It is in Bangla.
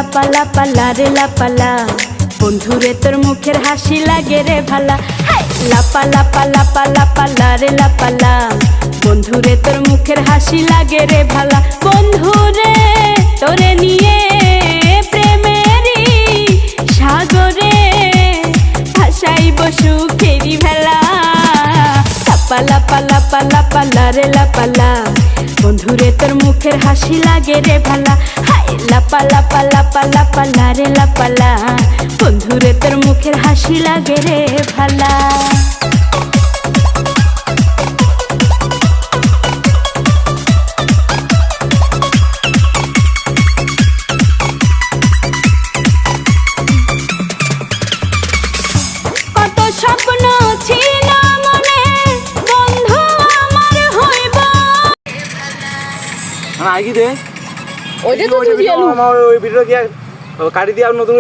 লাপা লাপা লারে লাপালা বন্ধুরে তোর মুখের হাসি লাগে রে ভালা। লাপা লাপা লাপা লাপা লারে লাপালা বন্ধুরে তোর মুখের হাসি লাগে রে ভালা। বন্ধুরে তোরে নিয়ে প্রেমেরই সাগরে ভাসাইব সুখেরি ভেলা। লাপা লাপা লাপা লাপা লারে লাপালা বন্ধুরে তোর মুখের হাসি লাগে রে ভালা। লাপা লাপা লাপা লাপা লারে লাপালা বন্ধুরে তোর মুখের হাসি লাগে রে ভালা। কত স্বপ্ন ছিল মনে বন্ধু আমার হইব। আগে দে ওইটা তো ওই ভিডিও দিয়ে কাটি দিয়ে আর নতুন